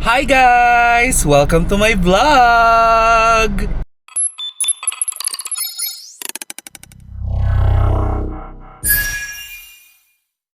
Hi guys! Welcome to my vlog!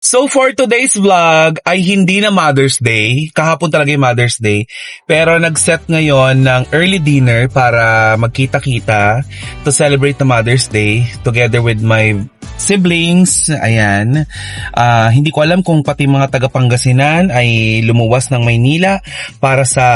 So for today's vlog ay hindi na Mother's Day. Kahapon talaga yung Mother's Day. Pero nag-set ngayon ng early dinner para magkita-kita to celebrate the Mother's Day together with my siblings. Ayan. Hindi ko alam kung pati mga taga Pangasinan ay lumuwas ng Maynila para sa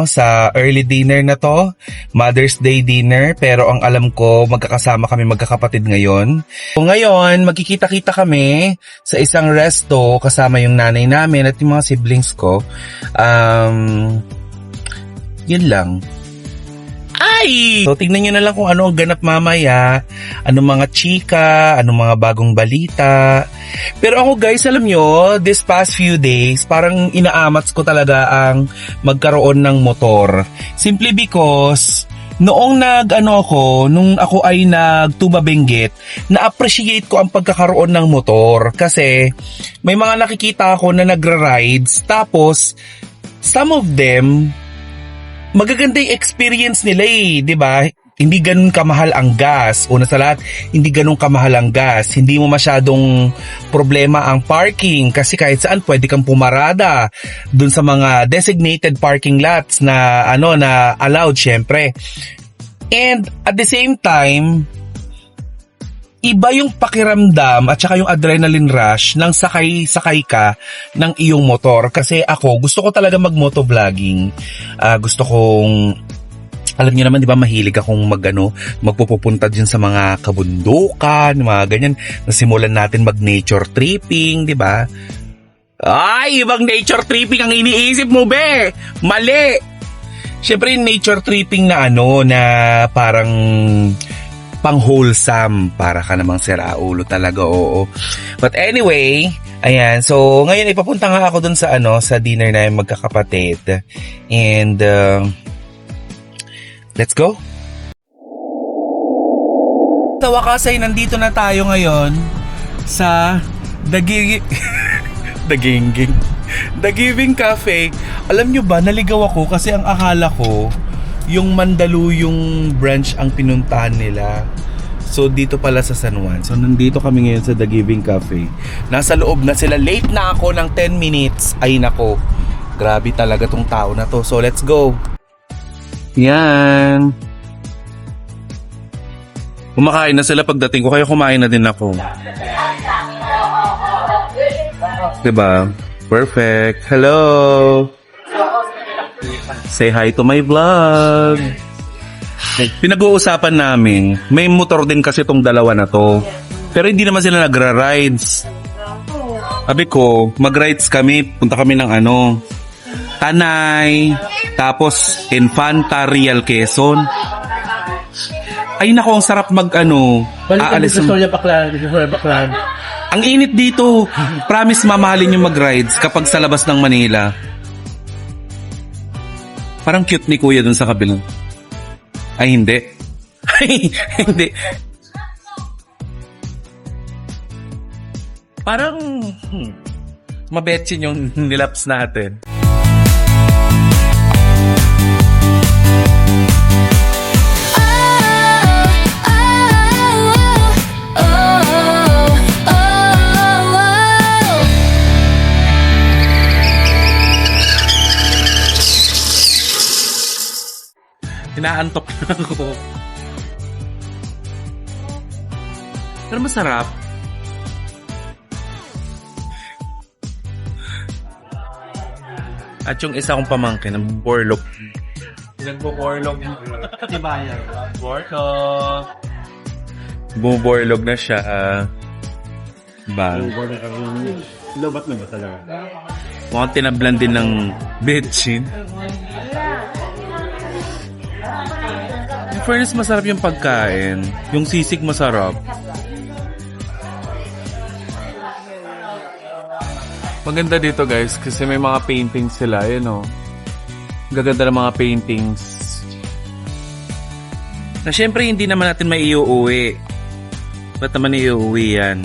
sa early dinner na to. Mother's Day dinner. Pero ang alam ko magkakasama kami magkakapatid ngayon. So ngayon magkikita-kita kami sa isang resto kasama yung nanay namin at yung mga siblings ko. Yun lang. Ay! So, tignan nyo na lang kung ano ang ganap mamaya, anong mga chika, anong mga bagong balita. Pero ako guys, alam nyo, this past few days, parang inaamats ko talaga ang magkaroon ng motor. Simply because, noong nung ako ay nagtumabenggit, na-appreciate ko ang pagkakaroon ng motor. Kasi, may mga nakikita ako na nagra-rides, tapos, some of them, magaganda yung experience nila di ba? Hindi ganun kamahal ang gas. Una sa lahat, hindi ganun kamahal ang gas. Hindi mo masyadong problema ang parking kasi kahit saan pwede kang pumarada dun sa mga designated parking lots na na allowed syempre. And at the same time, iba yung pakiramdam at saka yung adrenaline rush ng sakay ka ng iyong motor. Kasi ako, gusto ko talaga mag-motovlogging. Gusto kong, alam niyo naman, di ba, mahilig akong magpupunta din sa mga kabundukan, mga ganyan. Nasimulan natin mag-nature tripping, di ba? Ay, ibang nature tripping ang iniisip mo, be! Mali! Siyempre, nature tripping na na parang pang-wholesome, para ka namang siraulo talaga, oo. But anyway, ayan, so ngayon ipapunta nga ako dun sa sa dinner na yung magkakapatid. And let's go. Sa wakas ay nandito na tayo ngayon sa The Giving Cafe. Alam nyo ba, naligaw ako kasi ang akala ko yung Mandaluyong branch ang pinuntahan nila. So dito pala sa San Juan. So nandito kami ngayon sa The Giving Cafe. Nasa loob na sila. Late na ako ng 10 minutes. Ay nako, grabe talaga tong tao na to. So let's go. Yan. Kumakain na sila pagdating ko. Kaya kumain na din ako. Diba? Perfect. Hello. Say hi to my vlog. Pinag-uusapan namin, may motor din kasi tong dalawa na to. Pero hindi naman sila nagra-rides. Sabi ko, mag-rides kami, punta kami ng Tanay, tapos Infanta, Real Quezon. Ay nako, ang sarap aalis. Baklan. Ang init dito. Promise mamahalin yung mag-rides kapag sa labas ng Manila. Parang cute ni kuya dun sa kabilang. Ay, hindi. Ay, hindi. Parang, mabetsin yung nilaps natin. Inaantok na ako. Pero masarap. At yung isa kong pamangkin, ang borlog. Nagbo-borlog. Tibayan. Borlog. Buborlog na siya. Lobat na ba talaga? Mukhang tinablan din ng bedsheet. In fairness, masarap yung pagkain. Yung sisig masarap. Maganda dito guys kasi may mga paintings sila. Gaganda ng mga paintings. Na syempre hindi naman natin maiuwi. Ba't naman iuwi yan?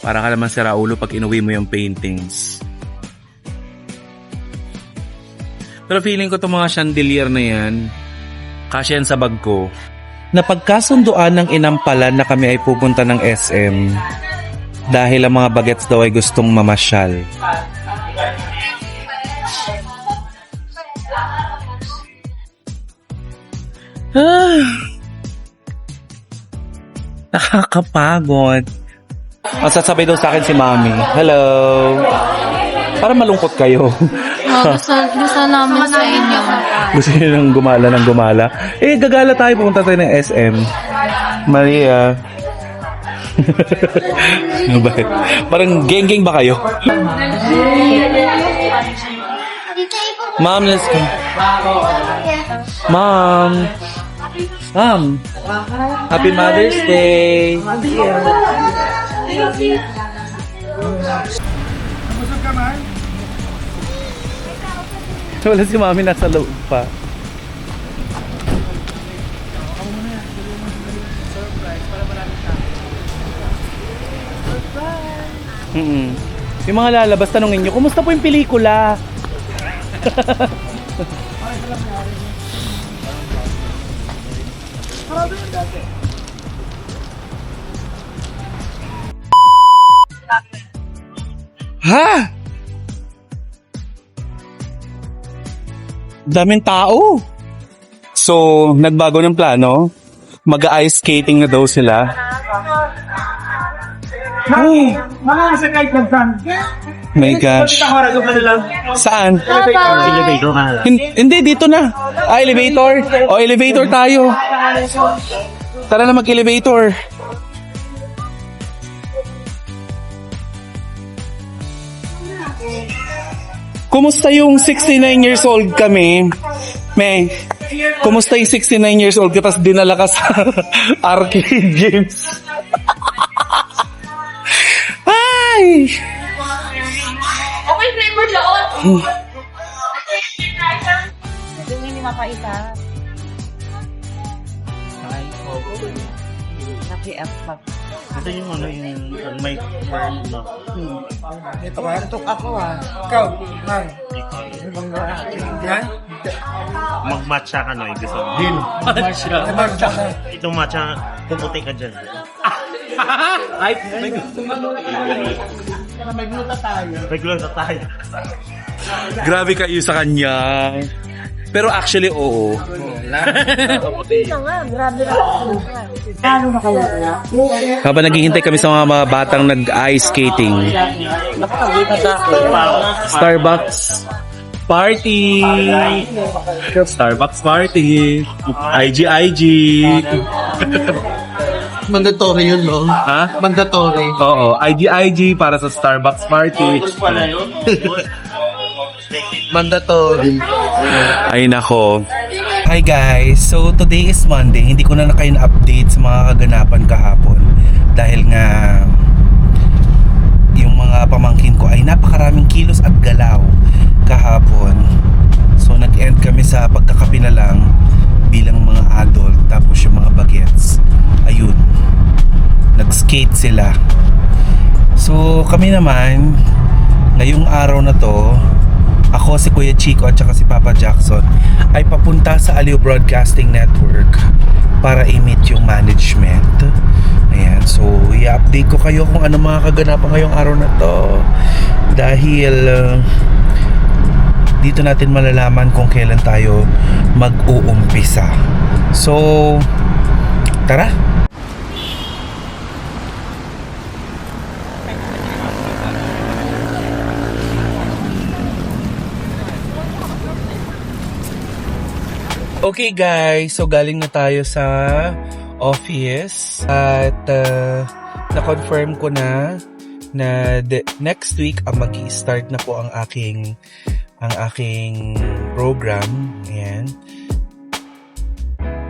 Para ka naman siraulo pag inuwi mo yung paintings. Pero feeling ko itong mga chandelier na yan, kasya yan sa bag ko. Napagkasunduan ng inampalan na kami ay pupunta ng SM dahil ang mga bagets daw ay gustong mamasyal. Nakakapagod. Masasabay daw sa akin si Mami. Hello. Para malungkot kayo. Gusto namin sa inyo. Gusto niyo nang gumala ng gumala? Eh, gagala tayo. Pumunta tayo ng SM. Maria. Ano ba? Parang geng-geng ba kayo? Mom, let's go. Mom. Mom. Happy Mother's Day. Wala si Mami nasa loob pa. Yung mga lalabas, tanongin nyo, kumusta po yung pelikula? Ha? Daming tao. So, nagbago ng plano. Mag-ice skating na daw sila. Ay, my gosh. Saan? Elevator ka na. Hindi, dito na. Elevator. O, elevator tayo. Tara na mag-elevator. Kumusta yung 69 years old kami? May, kumusta yung 69 years old ka tapos dinala ka sa arcade games? Ay! Okay, flavor doon. Yung hindi mapaisa. Naki-F pa. Ito yung ano, yung may burn, no? Ito ka, antok ako Ikaw, man. Yan? Mag-matcha ka, no? Gusto mo? Itong matcha, pumuti ka dyan. Ay, may gluta tayo. May gluta tayo. Grabe kayo sa kanya. Pero actually, oo. Habang naghihintay kami sa mga batang nag-ice skating. Starbucks party! Starbucks party! IG! Mandatory yun, no? Ha? Mandatory. Oo, IG para sa Starbucks party. Mandatory. Ay nako. Hi guys, so today is Monday. Hindi ko na kayo na-update sa mga kaganapan kahapon dahil nga yung mga pamangkin ko ay napakaraming kilos at galaw kahapon. So nag-end kami sa pagkakape na lang bilang mga adult, tapos yung mga bagets, ayun, nag-skate sila. So kami naman ngayong araw na to, ako, si Kuya Chico at saka si Papa Jackson ay papunta sa Aliw Broadcasting Network para i-meet yung management. Ayan, so i-update ko kayo kung ano mga kaganapan ngayong araw na to dahil dito natin malalaman kung kailan tayo mag-uumpisa. So, tara! Okay guys, so galing na tayo sa office at na-confirm ko na next week mag-i-start na po ang aking program. Ayan.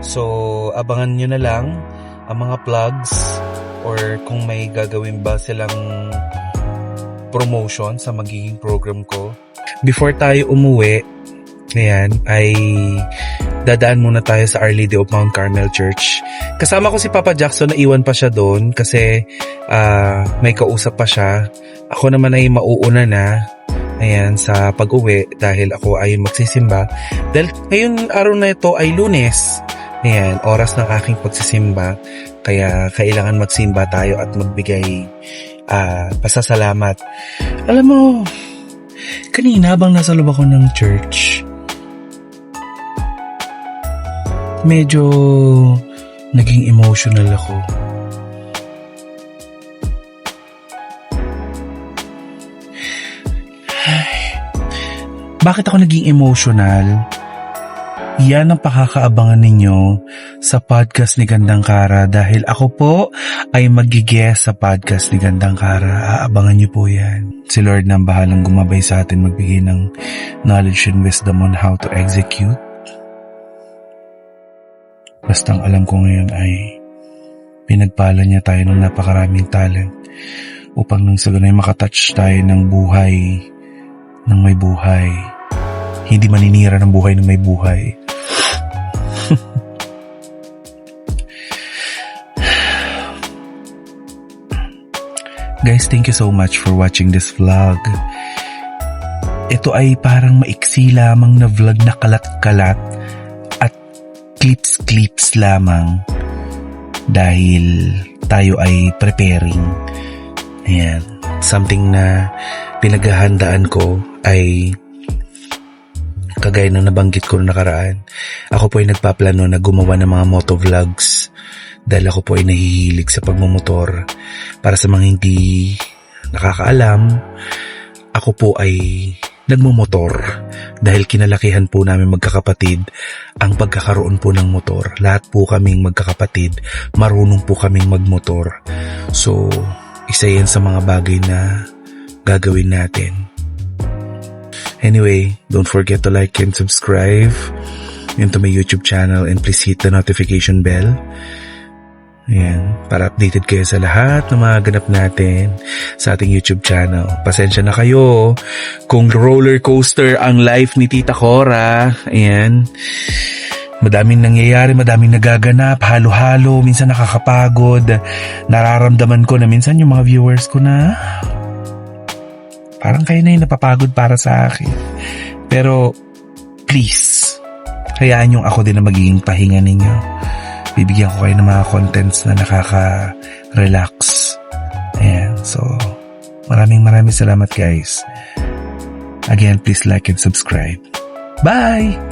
So abangan nyo na lang ang mga plugs or kung may gagawin ba silang promotion sa magiging program ko. Before tayo umuwi, ayan, ay dadaan muna tayo sa Our Lady of Mount Carmel Church. Kasama ko si Papa Jackson, naiwan pa siya doon kasi may kausap pa siya. Ako naman ay mauuna na Ayan, sa pag-uwi dahil ako ay magsisimba. Dahil ngayon araw na ito ay Lunes. Ayan, oras ng aking pagsisimba. Kaya kailangan magsimba tayo at magbigay pasasalamat. Alam mo, kanina habang nasa loob ako ng church, medyo naging emotional ako. Bakit ako naging emotional? Yan ang pakakaabangan ninyo sa podcast ni Gandang Kara dahil ako po ay mag-guest sa podcast ni Gandang Kara. Aabangan niyo po yan. Si Lord na ang bahalang gumabay sa atin magbigay ng knowledge and wisdom on how to execute. Bastang alam ko ngayon ay pinagpala niya tayo ng napakaraming talent upang nang sa ganay makatouch tayo ng buhay ng may buhay. Hindi maninira ng buhay ng may buhay. Guys, thank you so much for watching this vlog. Ito ay parang maiksi lamang na vlog na kalat-kalat at clips-clips lamang dahil tayo ay preparing. Ayan, something na pinaghahandaan ko ay kagaya ng nabanggit ko na nakaraan. Ako po ay nagpaplano na gumawa ng mga motovlogs dahil ako po ay nahihilig sa pagmumotor. Para sa mga hindi nakakaalam, ako po ay nagmumotor dahil kinalakihan po namin magkakapatid ang pagkakaroon po ng motor. Lahat po kaming magkakapatid, marunong po kaming magmotor. So, isa yan sa mga bagay na gagawin natin. Anyway, don't forget to like and subscribe into my YouTube channel and please hit the notification bell. Ayan, para updated kayo sa lahat ng mga ganap natin sa ating YouTube channel. Pasensya na kayo kung roller coaster ang life ni Tita Cora. Ayan, madaming nangyayari, madaming nagaganap, halo-halo, minsan nakakapagod. Nararamdaman ko na minsan yung mga viewers ko na parang kayo na yung napapagod para sa akin. Pero, please, hayaan yung ako din na magiging pahinga ninyo. Bibigyan ko kayo ng mga contents na nakaka-relax. Ayan, so, maraming salamat guys. Again, please like and subscribe. Bye!